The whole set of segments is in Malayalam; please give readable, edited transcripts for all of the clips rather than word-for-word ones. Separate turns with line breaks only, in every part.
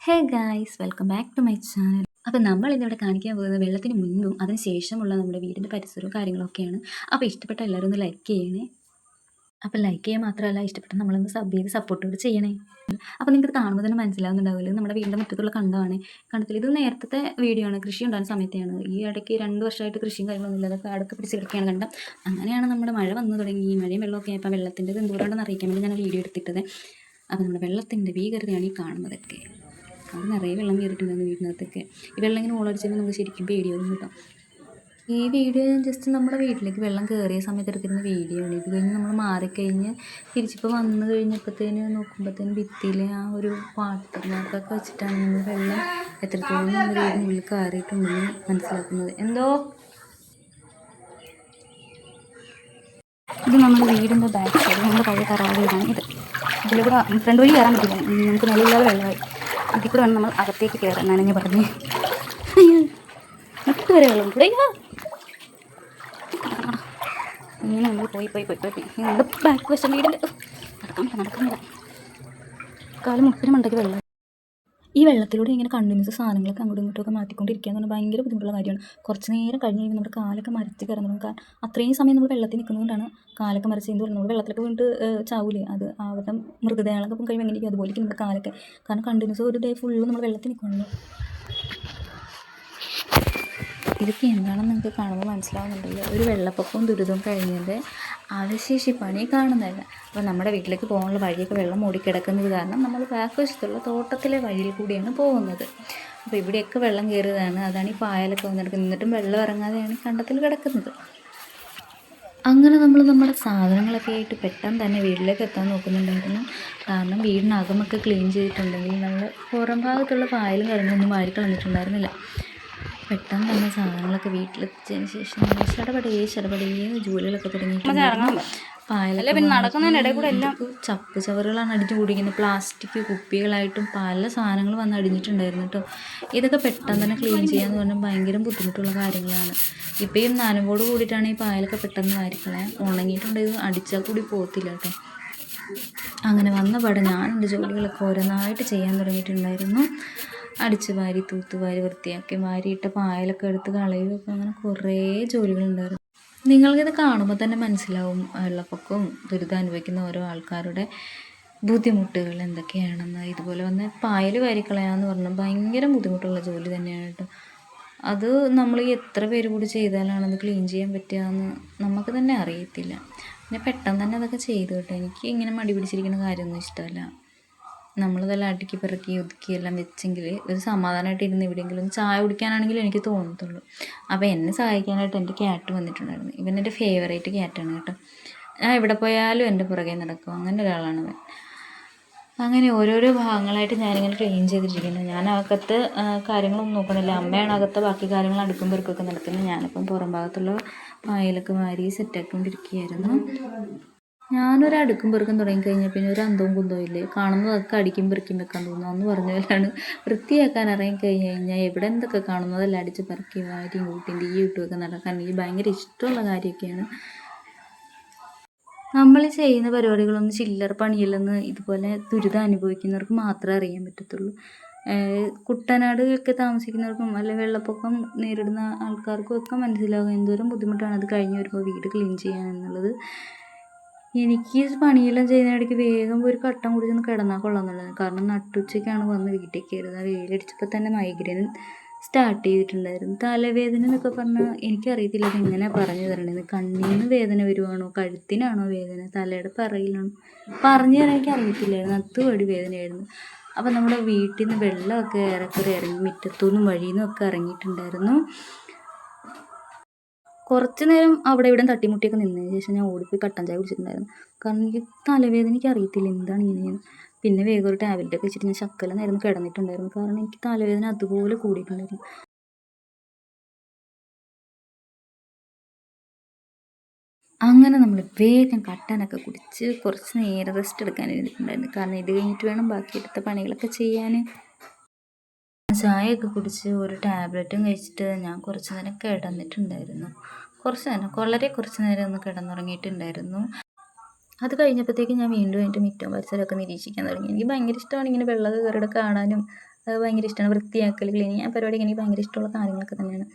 Hey guys welcome back to my channel. അപ്പോൾ നമ്മൾ ഇന്നിവിടെ കാണിക്കാൻ പോകുന്നത് വെള്ളത്തിന് മുൻപും അതിന് ശേഷമുള്ള നമ്മുടെ വീടിൻ്റെ പരിസരവും കാര്യങ്ങളൊക്കെയാണ്. അപ്പോൾ ഇഷ്ടപ്പെട്ട എല്ലാവരും ഒന്ന് ലൈക്ക് ചെയ്യണേ. അപ്പോൾ ലൈക്ക് ചെയ്യാൻ മാത്രമല്ല, ഇഷ്ടപ്പെട്ട നമ്മളൊന്ന് സബ് ചെയ്ത് സപ്പോർട്ട് കൂടി ചെയ്യണേ. അപ്പോൾ നിങ്ങൾക്ക് കാണുമ്പോൾ തന്നെ മനസ്സിലാവുന്നുണ്ടാവില്ല, നമ്മുടെ വീടിൻ്റെ മുറ്റത്തുള്ള കണ്ടമാണ്. കണ്ടത്തിൽ ഇത് നേരത്തെ വീഡിയോ ആണ്, കൃഷി ഉണ്ടാകുന്ന സമയത്താണ്. ഈ ഇടയ്ക്ക് 2 വർഷമായിട്ട് കൃഷിയും കാര്യങ്ങളൊന്നും ഇല്ലാതെ കാടൊക്കെ പിടിച്ച് കിടക്കുകയാണ് കണ്ടം. അങ്ങനെയാണ് നമ്മുടെ മഴ വന്നു തുടങ്ങി. മഴയും വെള്ളമൊക്കെ ആയപ്പോൾ വെള്ളത്തിൻ്റെ എന്തോരാണെന്ന് അറിയിക്കാൻ വേണ്ടി ഞാൻ വീഡിയോ എടുത്തിട്ടത്. അപ്പോൾ നമ്മുടെ വെള്ളത്തിൻ്റെ ഭീകരതയാണ് ഈ കാണുന്നതൊക്കെ. അത് നിറയെ വെള്ളം കയറിയിട്ടുണ്ടായിരുന്നു വീടിനകത്തൊക്കെ. ഈ വെള്ളം ഇങ്ങനെ ഓളടിച്ചപ്പോൾ നമുക്ക് ശരിക്കും പേടിയാവും കേട്ടോ. ഈ വീഡിയോ ജസ്റ്റ് നമ്മുടെ വീട്ടിലേക്ക് വെള്ളം കയറിയ സമയത്ത് എടുത്തിരുന്ന വീഡിയോ ആണ്. ഇത് കഴിഞ്ഞ് നമ്മൾ മാറിക്കഴിഞ്ഞ് തിരിച്ചിപ്പോൾ വന്നു കഴിഞ്ഞപ്പോഴത്തേന് നോക്കുമ്പോഴത്തേന് ഭിത്തിയിലെ ആ ഒരു വാട്ടർ മാർക്കൊക്കെ വെച്ചിട്ടാണ് നമ്മൾ വെള്ളം എത്രത്തോളം നമ്മുടെ വീടിനുള്ളിൽ കയറിയിട്ടുണ്ടെന്ന് മനസ്സിലാക്കുന്നത്. ഇത് നമ്മുടെ വീടിൻ്റെ ബാക്ക് സൈഡ്, നമ്മുടെ പഴയ തറവാട് വീടാണ് ഇത്. ഇതിലൂടെ ഫ്രണ്ട് വഴി കയറാൻ പറ്റില്ല, നമുക്ക് നിലയില്ലാതെ വെള്ളമായി. അതിൽ കൂടെ വേണം നമ്മൾ അകത്തേക്ക് കയറാൻ. നനഞ്ഞ് പറഞ്ഞ് മുട്ട് വരെ വെള്ളം കൂടെ ഇങ്ങനെ നമ്മൾ പോയി നമ്മുടെ ബാക്ക് വശം വീടിൻ്റെ നടക്കുന്നില്ല. കാലം മുട്ടിന് മണ്ടയ്ക്ക് വെള്ളം. ഈ വെള്ളത്തിലൂടെ ഇങ്ങനെ കണ്ടിന്യൂസ് സാധനങ്ങളൊക്കെ അങ്ങോട്ടും ഇങ്ങോട്ടും മാറ്റിക്കൊണ്ടിരിക്കുക എന്ന് പറഞ്ഞാൽ ഭയങ്കര ബുദ്ധിമുട്ടുള്ള കാര്യമാണ്. കുറച്ച് നേരം കഴിഞ്ഞ് കഴിയുമ്പോൾ നമ്മുടെ കാലൊക്കെ മരച്ച് കയറുന്നു. കാരണം അത്രയും സമയം നമ്മൾ വെള്ളത്തിൽ നിൽക്കുന്നതുകൊണ്ടാണ് കാലൊക്കെ മരച്ച് ചെയ്യുന്നത്. നമ്മൾ വെള്ളത്തിലൊക്കെ വീണിട്ട് ചാവൂലേ, അത് അവരുടെ മൃതദേഹങ്ങളൊക്കെ കഴിയുമ്പോൾ എങ്ങനെയിരിക്കും അതുപോലെയൊക്കെ നമ്മുടെ കാലൊക്കെ. കാരണം കണ്ടിന്യൂസ് ഒരു ഡേ ഫുള്ള് നമ്മൾ വെള്ളത്തിൽ നിൽക്കുന്നുള്ളൂ. ഇതൊക്കെ എന്താണെന്ന് നിങ്ങൾക്ക് കാണുമ്പോൾ മനസ്സിലാവുന്നുണ്ടല്ലോ. ഒരു വെള്ളപ്പൊക്കവും ദുരിതവും കഴിഞ്ഞതിൻ്റെ അവശേഷിപ്പാണ് ഈ കാണുന്നതല്ല. അപ്പോൾ നമ്മുടെ വീട്ടിലേക്ക് പോകാനുള്ള വഴിയൊക്കെ വെള്ളം മൂടിക്കിടക്കുന്നത് കാരണം നമ്മൾ ബാക്ക് വശത്തുള്ള തോട്ടത്തിലെ വഴിയിൽ കൂടിയാണ് പോകുന്നത്. അപ്പോൾ ഇവിടെയൊക്കെ വെള്ളം കയറിയതാണ്. അതാണ് ഈ പായലൊക്കെ വന്നെടുക്കുന്നത്. എന്നിട്ടും വെള്ളം ഇറങ്ങാതെയാണ് കണ്ടത്തിൽ കിടക്കുന്നത്. അങ്ങനെ നമ്മൾ നമ്മുടെ സാധനങ്ങളൊക്കെ ആയിട്ട് പെട്ടെന്ന് തന്നെ വീട്ടിലേക്ക് എത്താൻ നോക്കുന്നുണ്ടായിരുന്നു. കാരണം വീടിനകമൊക്കെ ക്ലീൻ ചെയ്തിട്ടുണ്ടെങ്കിൽ നമ്മൾ പുറം ഭാഗത്തുള്ള പായലും കാര്യങ്ങളൊന്നും വാരി കളഞ്ഞിട്ടുണ്ടായിരുന്നില്ല. പെട്ടെന്ന് തന്നെ സാധനങ്ങളൊക്കെ വീട്ടിലെത്തിച്ചതിന് ശേഷം ശടപടേന്ന് ജോലികളൊക്കെ തുടങ്ങിയിട്ടുണ്ട്. പായലൊക്കെ ചപ്പ് ചവറുകളാണ് അടിഞ്ഞു കൂടിയിരിക്കുന്നത്. പ്ലാസ്റ്റിക് കുപ്പികളായിട്ടും പല സാധനങ്ങൾ വന്ന് അടിഞ്ഞിട്ടുണ്ടായിരുന്നു കേട്ടോ. ഇതൊക്കെ പെട്ടെന്ന് തന്നെ ക്ലീൻ ചെയ്യാന്ന് പറഞ്ഞാൽ ഭയങ്കര ബുദ്ധിമുട്ടുള്ള കാര്യങ്ങളാണ്. ഇപ്പം ഈ നനവോട് കൂടിയിട്ടാണ് ഈ പായലൊക്കെ പെട്ടെന്ന് വാരിക്കളയാൻ. ഉണങ്ങിയിട്ടുണ്ടെങ്കിൽ അടിച്ചാൽ കൂടി പോകത്തില്ല കേട്ടോ. അങ്ങനെ വന്ന പാടെ ഞാൻ എൻ്റെ ജോലികളൊക്കെ ഓരോന്നായിട്ട് ചെയ്യാൻ തുടങ്ങിയിട്ടുണ്ടായിരുന്നു. അടിച്ച് വാരി തൂത്തുവാരി വൃത്തിയാക്കി വാരിയിട്ട പായലൊക്കെ എടുത്ത് കളയുകയൊക്കെ അങ്ങനെ കുറേ ജോലികളുണ്ടായിരുന്നു. നിങ്ങൾക്കിത് കാണുമ്പോൾ തന്നെ മനസ്സിലാവും വെള്ളപ്പൊക്കവും ദുരിതം അനുഭവിക്കുന്ന ഓരോ ആൾക്കാരുടെ ബുദ്ധിമുട്ടുകൾ എന്തൊക്കെയാണെന്ന്. ഇതുപോലെ വന്ന് പായൽ വാരിക്കളയാന്ന് പറഞ്ഞാൽ ഭയങ്കര ബുദ്ധിമുട്ടുള്ള ജോലി തന്നെയാണ് കേട്ടോ. അത് നമ്മൾ എത്ര പേര് കൂടി ചെയ്താലാണ് അത് ക്ലീൻ ചെയ്യാൻ പറ്റുകയെന്ന് നമുക്ക് തന്നെ അറിയത്തില്ല. പിന്നെ പെട്ടെന്ന് തന്നെ അതൊക്കെ ചെയ്തു കേട്ടോ. എനിക്ക് ഇങ്ങനെ മടി പിടിച്ചിരിക്കുന്ന കാര്യമൊന്നും ഇഷ്ടമല്ല. നമ്മളിതെല്ലാം അടുക്കി പെറുക്കി ഒതുക്കി എല്ലാം വെച്ചെങ്കിൽ ഒരു സമാധാനമായിട്ട് ഇരുന്ന് എവിടെയെങ്കിലും ചായ കുടിക്കാനാണെങ്കിലും എനിക്ക് തോന്നത്തുള്ളൂ. അപ്പോൾ എന്നെ സഹായിക്കാനായിട്ട് എൻ്റെ ക്യാറ്റ് വന്നിട്ടുണ്ടായിരുന്നു. ഇവൻ എൻ്റെ ഫേവറേറ്റ് ക്യാറ്റാണ് കേട്ടോ. ഞാൻ എവിടെ പോയാലും എൻ്റെ പുറകെ നടക്കും. അങ്ങനെ ഒരാളാണ് അവൻ. അങ്ങനെ ഓരോരോ ഭാഗങ്ങളായിട്ട് ഞാനിങ്ങനെ ക്ലീൻ ചെയ്തിരിക്കുന്നു. ഞാൻ അകത്ത് കാര്യങ്ങളൊന്നും നോക്കണില്ല. അമ്മയാണ് അകത്ത് ബാക്കി കാര്യങ്ങൾ അടുക്കും പെറുക്കൊക്കെ നടക്കുന്നത്. ഞാനിപ്പം പുറം ഭാഗത്തുള്ള പായലൊക്കെ വാരി സെറ്റാക്കിക്കൊണ്ടിരിക്കുകയായിരുന്നു. ഞാനൊരു അടുക്കും പെറുക്കും തുടങ്ങിക്കഴിഞ്ഞാൽ പിന്നെ ഒരു അന്തവും കുന്തവും ഇല്ലേ. കാണുന്നതൊക്കെ അടിക്കും പെറുക്കും വെക്കാൻ തോന്നുന്നു എന്ന് പറഞ്ഞ പോലെയാണ്. വൃത്തിയാക്കാൻ ഇറങ്ങിക്കഴിഞ്ഞ് കഴിഞ്ഞാൽ എവിടെ എന്തൊക്കെ കാണുന്നതെല്ലാം അടിച്ച് പെറുക്കി വാരിയും കൂട്ടിയും തീ ഇട്ടുമൊക്കെ നടക്കാൻ എനിക്ക് ഭയങ്കര ഇഷ്ടമുള്ള കാര്യമൊക്കെയാണ്. നമ്മൾ ചെയ്യുന്ന പരിപാടികളൊന്നും ചില്ലറ പണിയില്ലെന്ന് ഇതുപോലെ ദുരിതം അനുഭവിക്കുന്നവർക്ക് മാത്രമേ അറിയാൻ പറ്റത്തുള്ളൂ. കുട്ടനാടുകളൊക്കെ താമസിക്കുന്നവർക്കും അല്ലെങ്കിൽ വെള്ളപ്പൊക്കം നേരിടുന്ന ആൾക്കാർക്കും ഒക്കെ മനസ്സിലാകും എന്തോരം ബുദ്ധിമുട്ടാണ് അത് കഴിഞ്ഞ് വരുമ്പോൾ വീട് ക്ലീൻ ചെയ്യാൻ എന്നുള്ളത്. എനിക്ക് പണിയെല്ലാം ചെയ്യുന്നതിനിടയ്ക്ക് വേഗം ഒരു കട്ടൻ കുടിച്ചൊന്ന് കിടന്നാൽ കൊള്ളാമെന്നുള്ളത്. കാരണം നട്ടുച്ചയ്ക്കാണ് വന്ന് വീട്ടിൽ കയറുന്നത്. വെയിലടിച്ചപ്പോൾ തന്നെ മൈഗ്രെയിൻ സ്റ്റാർട്ട് ചെയ്തിട്ടുണ്ടായിരുന്നു. തലവേദന എന്നൊക്കെ പറഞ്ഞാൽ എനിക്കറിയത്തില്ല അതെങ്ങനെയാണ് പറഞ്ഞു തരേണ്ടത്. കണ്ണിൽ നിന്ന് വേദന വരുവാണോ, കഴുത്തിനാണോ വേദന, തലയുടെ പിറകിലാണോ, പറഞ്ഞു തരാൻ എനിക്കറിയത്തില്ലായിരുന്നു. അതുവഴി വേദനയായിരുന്നു. അപ്പോൾ നമ്മുടെ വീട്ടിൽ നിന്ന് വെള്ളമൊക്കെ ഏറെക്കുറെ ഇറങ്ങി മുറ്റത്തുനിന്നും വഴിയിൽ നിന്നും ഒക്കെ ഇറങ്ങിയിട്ടുണ്ടായിരുന്നു. കുറച്ച് നേരം അവിടെ ഇവിടെ തട്ടിമുട്ടിയൊക്കെ നിന്നതിന് ശേഷം ഞാൻ ഓടിപ്പോയി കട്ടൻ ചായ കുടിച്ചിട്ടുണ്ടായിരുന്നു. കാരണം എനിക്ക് തലവേദന എനിക്ക് അറിയത്തില്ല എന്താണ് ഇങ്ങനെയാണ്. പിന്നെ വേഗം ഒരു ടാബ്ലറ്റൊക്കെ വെച്ചിട്ട് ഞാൻ ശക്കല നേരം കിടന്നിട്ടുണ്ടായിരുന്നു. കാരണം എനിക്ക് തലവേദന അതുപോലെ കൂടിയിട്ടുണ്ടായിരുന്നു. അങ്ങനെ നമ്മൾ വേഗം കട്ടനൊക്കെ കുടിച്ച് കുറച്ച് നേരം റെസ്റ്റ് എടുക്കാൻ ഇരുന്നിട്ടുണ്ടായിരുന്നു. കാരണം ഇത് കഴിഞ്ഞിട്ട് വേണം ബാക്കി എടുത്ത പണികളൊക്കെ ചെയ്യാൻ. ചായയൊക്കെ കുടിച്ച് ഒരു ടാബ്ലറ്റും കഴിച്ചിട്ട് ഞാൻ കുറച്ച് നേരം കിടന്നിട്ടുണ്ടായിരുന്നു. വളരെ കുറച്ച് നേരം ഒന്ന് കിടന്നുറങ്ങിയിട്ടുണ്ടായിരുന്നു. അത് കഴിഞ്ഞപ്പോഴത്തേക്കും ഞാൻ വീണ്ടും എൻ്റെ മിറ്റവും പരിസരമൊക്കെ നിരീക്ഷിക്കാൻ തുടങ്ങി. എനിക്ക് ഭയങ്കര ഇഷ്ടമാണ് ഇങ്ങനെ വെള്ളമൊക്കെ കയറിയിട്ട് കാണാനും അത് ഭയങ്കര ഇഷ്ടമാണ്. വൃത്തിയാക്കൽ, ക്ലീനിങ് ആ പരിപാടി എനിക്ക് ഭയങ്കര ഇഷ്ടമുള്ള കാര്യങ്ങളൊക്കെ തന്നെയാണ്.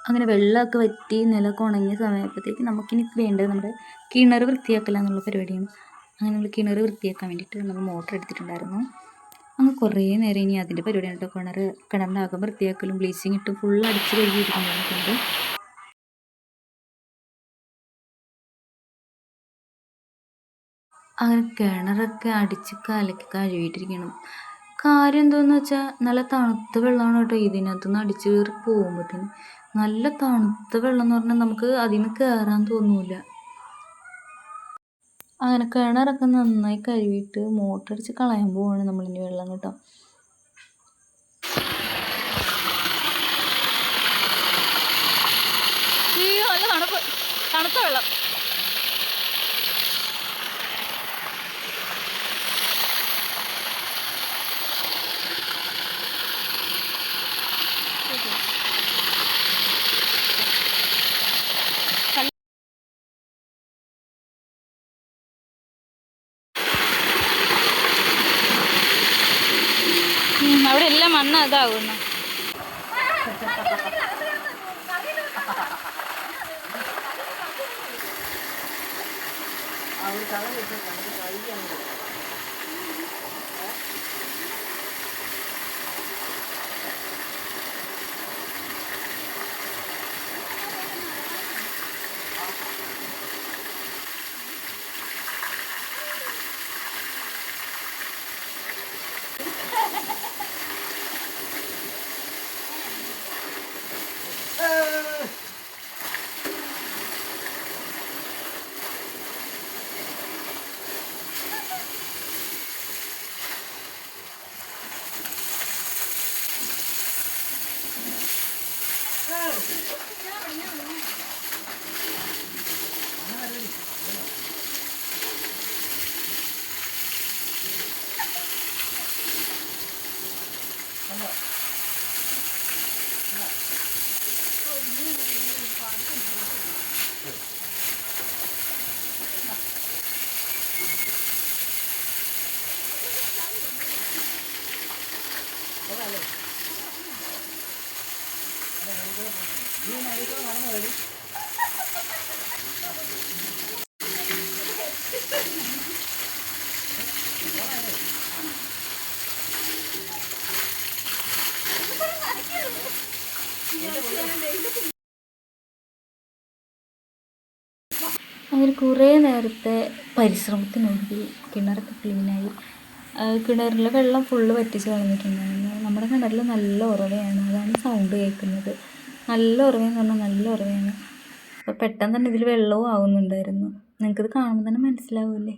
അങ്ങനെ വെള്ളമൊക്കെ വറ്റി നിലമൊക്കെ ഉണങ്ങിയ സമയപ്പോഴത്തേക്ക് നമുക്കിനി വേണ്ടത് നമ്മുടെ കിണർ വൃത്തിയാക്കൽ എന്നുള്ള പരിപാടിയാണ്. അങ്ങനെ നമ്മൾ കിണർ വൃത്തിയാക്കാൻ വേണ്ടിയിട്ട് നമ്മൾ മോട്ടർ എടുത്തിട്ടുണ്ടായിരുന്നു. അങ്ങ് കുറേ നേരം ഇനി അതിൻ്റെ പരിപാടിയാണ് കേട്ടോ. കിണറിൻ്റെ അകം വൃത്തിയാക്കലും ബ്ലീച്ചിങ് ഇട്ട് ഫുൾ അടിച്ച് കഴുകിയിരിക്കുന്നുണ്ട്. അങ്ങനെ കിണറൊക്കെ അടിച്ച് കലക്കി കഴുകിയിട്ടിരിക്കണം. കാര്യം എന്താണെന്ന് വെച്ചാൽ നല്ല തണുത്ത വെള്ളമാണ് കേട്ടോ. ഇതിനകത്ത് നിന്ന് അടിച്ച് കയറി പോകുമ്പോഴത്തേന് നല്ല തണുത്ത വെള്ളം എന്ന് പറഞ്ഞാൽ നമുക്ക് അതിൽ നിന്ന് കയറാൻ തോന്നൂല. അങ്ങനെ കിണറൊക്കെ നന്നായി കഴുകിയിട്ട് മോട്ടർ അടിച്ച് കളയാൻ പോവാണ് നമ്മളിനി വെള്ളം കേട്ടോ. തണുത്ത വെള്ളം അവിടെ എല്ലാം മണ്ണ് ഇതാകുന്നു. അങ്ങനെ കുറേ നേരത്തെ പരിശ്രമത്തിനൊടുവിൽ കിണറൊക്കെ ക്ലീനായി. കിണറിലെ വെള്ളം ഫുള്ള് വറ്റിച്ച് കളഞ്ഞിട്ടുണ്ടായിരുന്നു. നമ്മുടെ കിണറിൽ നല്ല ഉറവയാണ്, അതാണ് സൗണ്ട് കേൾക്കുന്നത്. നല്ല ഉറവയെന്ന് പറഞ്ഞാൽ നല്ല ഉറവയാണ്. അപ്പോൾ പെട്ടെന്ന് തന്നെ ഇതിൽ വെള്ളവും ആവുന്നുണ്ടായിരുന്നു. നിങ്ങൾക്കിത് കാണുമ്പോൾ തന്നെ മനസ്സിലാവില്ലേ.